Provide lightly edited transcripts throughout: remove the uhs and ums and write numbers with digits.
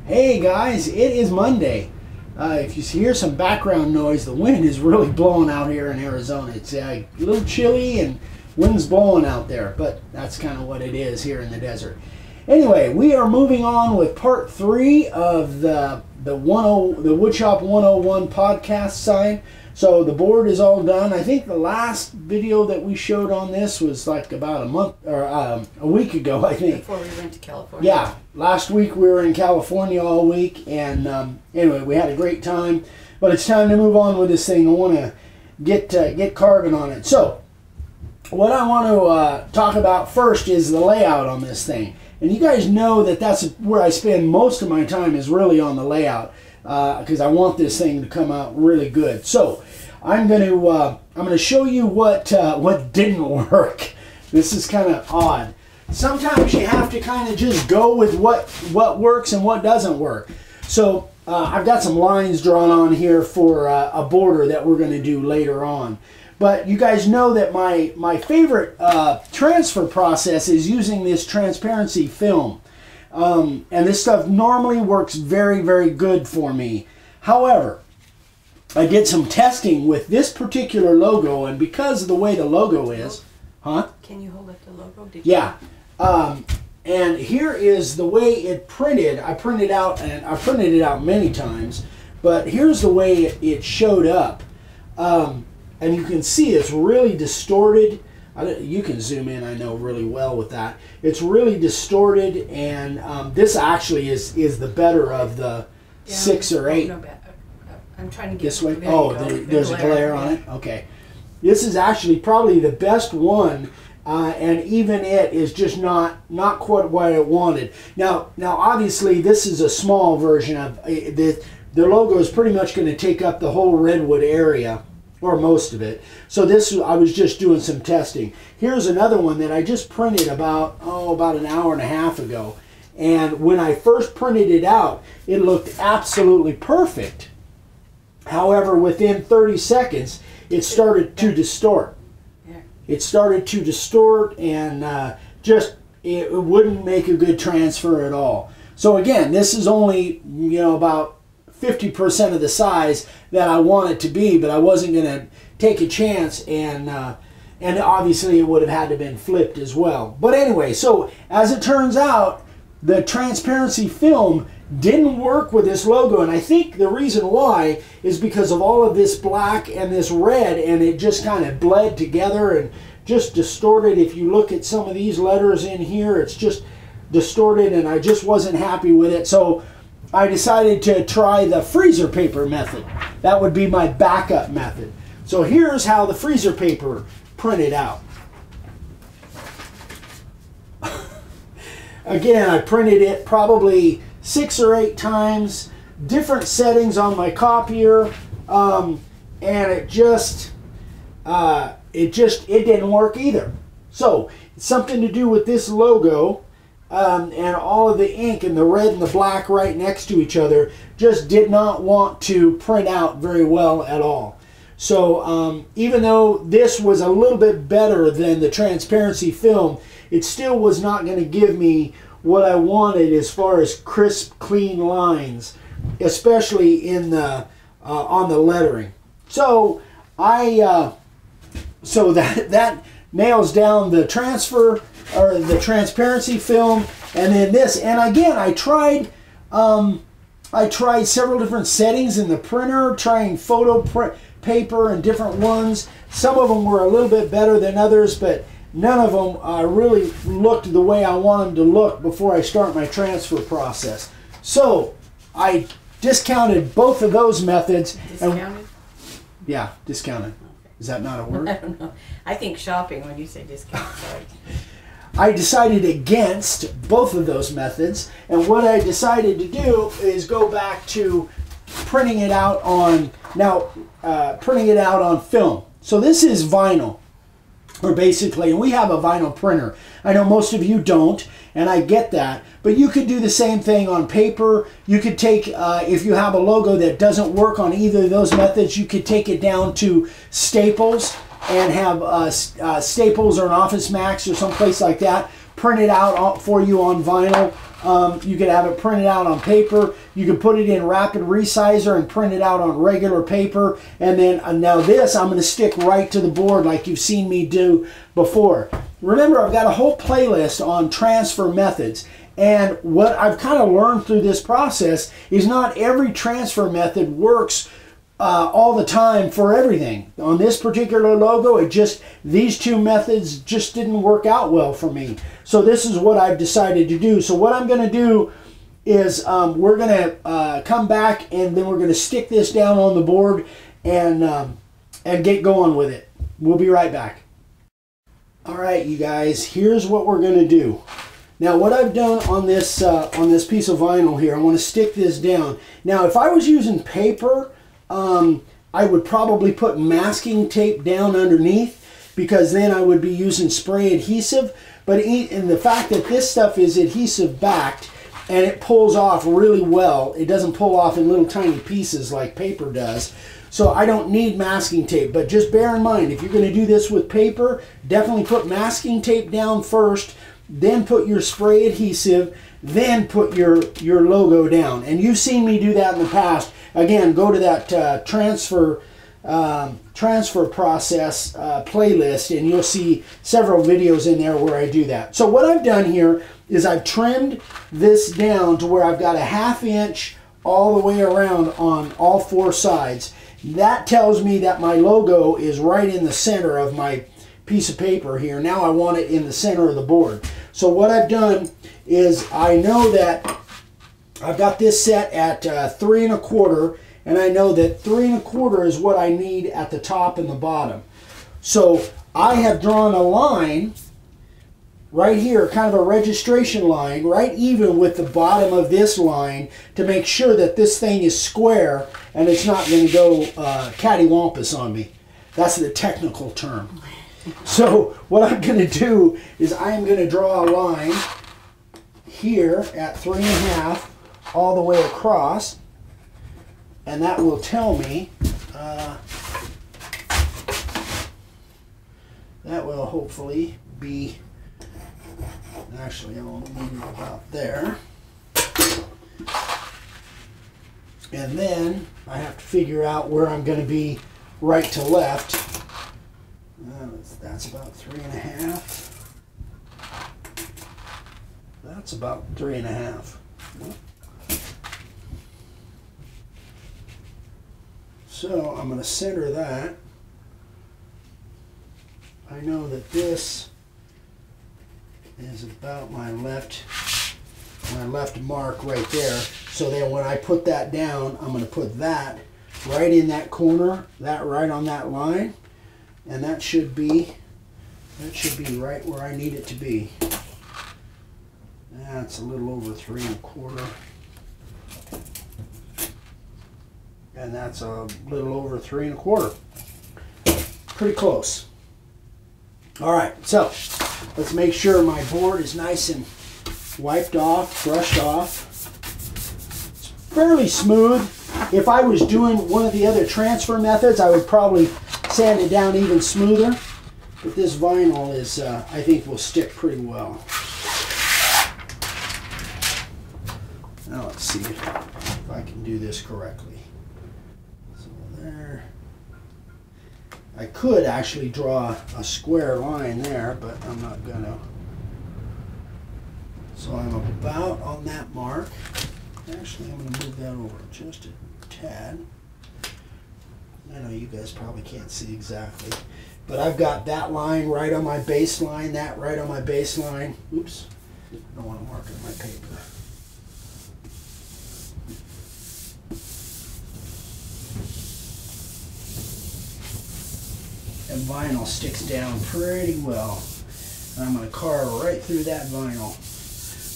Hey guys, it is Monday. If you hear some background noise, the wind is really blowing out here in Arizona. It's a little chilly and wind's blowing out there, but that's kind of what it is here in the desert. Anyway, we are moving on with part 3 of the Woodshop 101 podcast sign. So the board is all done. I think the last video that we showed on this was like about a month or a week ago, I think. Before we went to California. Yeah, last week we were in California all week, and anyway, we had a great time. But it's time to move on with this thing. I want to get carving on it. So what I want to talk about first is the layout on this thing. And you guys know that that's where I spend most of my time, is really on the layout, because I want this thing to come out really good. So I'm going to show you what didn't work. This is kind of odd. Sometimes you have to kind of just go with what works and what doesn't work. So I've got some lines drawn on here for a border that we're going to do later on. But you guys know that my favorite transfer process is using this transparency film. And this stuff normally works very, very good for me. However, I did some testing with this particular logo, and because of the way the logo is... Huh? Can you hold up the logo? Yeah. And here is the way it printed. I printed it out many times, but here's the way it showed up. And you can see it's really distorted. You can zoom in, I know, really well with that. It's really distorted, and this actually is the better of the 6 or 8. No, I'm trying to get this way. Oh, there's a glare on it. Okay, this is actually probably the best one, and even it is just not quite what I wanted. Now, obviously, this is a small version of the logo is pretty much going to take up the whole redwood area, or most of it. So this, I was just doing some testing. Here's another one that I just printed about an hour and a half ago. And when I first printed it out, it looked absolutely perfect. However, within 30 seconds, it started to distort. It started to distort, and it wouldn't make a good transfer at all. So again, this is only, about 50% of the size that I want it to be, but I wasn't going to take a chance, and obviously it would have had to been flipped as well. But anyway, so as it turns out, the transparency film didn't work with this logo, and I think the reason why is because of all of this black and this red, and it just kind of bled together and just distorted. If you look at some of these letters in here, it's just distorted, and I just wasn't happy with it. So I decided to try the freezer paper method. That would be my backup method. So here's how the freezer paper printed out. Again, I printed it probably 6 or 8 times, different settings on my copier, and it didn't work either. So it's something to do with this logo. And all of the ink and the red and the black right next to each other just did not want to print out very well at all. So even though this was a little bit better than the transparency film, it still was not going to give me what I wanted as far as crisp, clean lines, especially in the on the lettering. So so that nails down the transfer, or the transparency film, and then this. And again, I tried several different settings in the printer, trying photo paper and different ones. Some of them were a little bit better than others, but none of them really looked the way I want them to look before I start my transfer process. So I discounted both of those methods. Discounted? Yeah, discounted. Is that not a word? I don't know. I think shopping when you say discount. Sorry. I decided against both of those methods, and what I decided to do is go back to printing it out on film. So this is vinyl, or basically, and we have a vinyl printer. I know most of you don't, and I get that, but you could do the same thing on paper. You could take, if you have a logo that doesn't work on either of those methods, you could take it down to Staples and have Staples or an Office Max or someplace like that print it out for you on vinyl. You could have it printed out on paper. You could put it in rapid resizer and print it out on regular paper. And then now this I'm going to stick right to the board like you've seen me do before. Remember, I've got a whole playlist on transfer methods. And what I've kind of learned through this process is not every transfer method works all the time for everything. On this particular logo, these two methods just didn't work out well for me. So this is what I've decided to do. So what I'm going to do is we're going to come back and then we're going to stick this down on the board and get going with it. We'll be right back. All right, you guys, here's what we're going to do. Now, what I've done on this piece of vinyl here, I want to stick this down. Now, if I was using paper, I would probably put masking tape down underneath because then I would be using spray adhesive. But in the fact that this stuff is adhesive backed and it pulls off really well, it doesn't pull off in little tiny pieces like paper does. So I don't need masking tape, but just bear in mind, if you're going to do this with paper, definitely put masking tape down first, then put your spray adhesive, then put your logo down. And you've seen me do that in the past. Again, go to that transfer process playlist and you'll see several videos in there where I do that. So what I've done here is I've trimmed this down to where I've got a 1/2 inch all the way around on all 4 sides. That tells me that my logo is right in the center of my piece of paper here. Now I want it in the center of the board. So what I've done is I know that I've got this set at 3 1/4, and I know that 3 1/4 is what I need at the top and the bottom. So I have drawn a line right here, kind of a registration line, right even with the bottom of this line to make sure that this thing is square and it's not going to go cattywampus on me. That's the technical term. So what I'm going to do is I'm going to draw a line here at 3 1/2 all the way across, and that will tell me, that will hopefully be, actually I'll leave it about there. And then I have to figure out where I'm going to be right to left. That's about 3 1/2. That's about 3 1/2. So I'm going to center that. I know that this is about my left mark right there. So then when I put that down, I'm going to put that right in that corner, that right on that line, and that should be right where I need it to be. That's a little over 3 1/4. And that's a little over 3 1/4. Pretty close. All right, so let's make sure my board is nice and wiped off, brushed off. It's fairly smooth. If I was doing one of the other transfer methods, I would probably sand it down even smoother. But this vinyl is, I think, will stick pretty well. Now let's see if I can do this correctly. So there. I could actually draw a square line there, but I'm not gonna. So I'm about on that mark. Actually, I'm gonna move that over just a tad. I know you guys probably can't see exactly, but I've got that line right on my baseline, that right on my baseline. Oops, I don't want to mark it on my paper. And vinyl sticks down pretty well. And I'm going to carve right through that vinyl.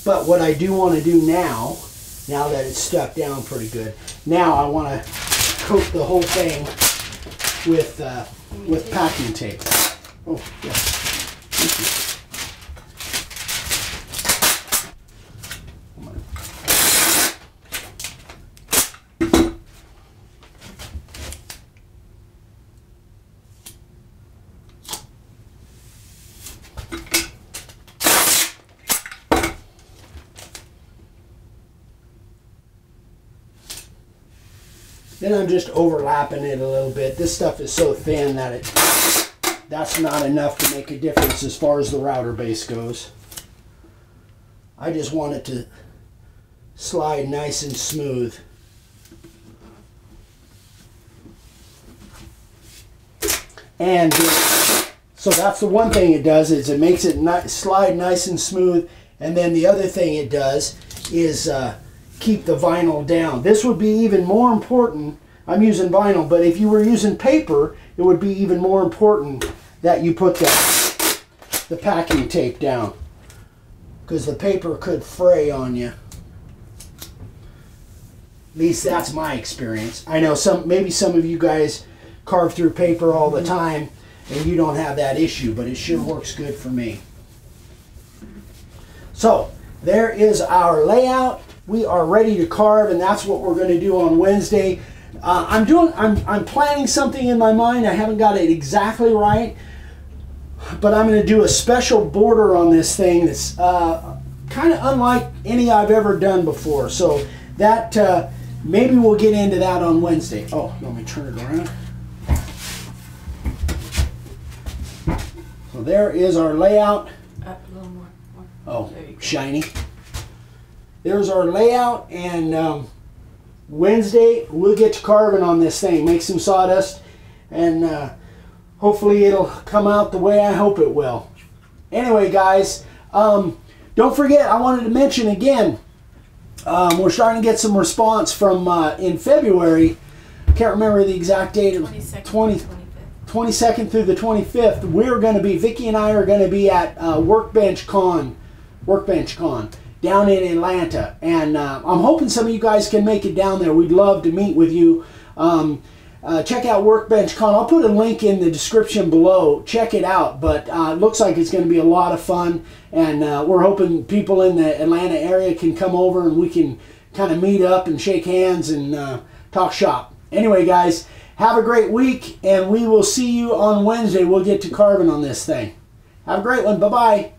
But what I do want to do now that it's stuck down pretty good, now I want to coat the whole thing with packing tape. Oh, yes. Thank you. Then I'm just overlapping it a little bit. This stuff is so thin that that's not enough to make a difference as far as the router base goes. I just want it to slide nice and smooth. And so that's the one thing it does, is it makes it slide nice and smooth. And then the other thing it does is keep the vinyl down. This would be even more important. I'm using vinyl, but if you were using paper, it would be even more important that you put the packing tape down, because the paper could fray on you. At least that's my experience. I know maybe some of you guys carve through paper all the time and you don't have that issue, but it sure works good for me. So there is our layout. We are ready to carve, and that's what we're going to do on Wednesday. I'm planning something in my mind. I haven't got it exactly right, but I'm going to do a special border on this thing that's kind of unlike any I've ever done before. So that maybe we'll get into that on Wednesday. Oh, let me turn it around. So there is our layout. Up a little more. Oh, shiny. There's our layout, and Wednesday we'll get to carving on this thing, make some sawdust, and hopefully it'll come out the way I hope it will. Anyway, guys, don't forget, I wanted to mention again, we're starting to get some response from in February. I can't remember the exact date. It was 22nd through the 25th. We're going to be, Vicki and I are going to be at Workbench Con down in Atlanta, and I'm hoping some of you guys can make it down there. We'd love to meet with you. Check out Workbench Con. I'll put a link in the description below. Check it out, but it looks like it's going to be a lot of fun, and we're hoping people in the Atlanta area can come over and we can kind of meet up and shake hands and talk shop. Anyway, guys, have a great week, and we will see you on Wednesday. We'll get to carving on this thing. Have a great one. Bye-bye.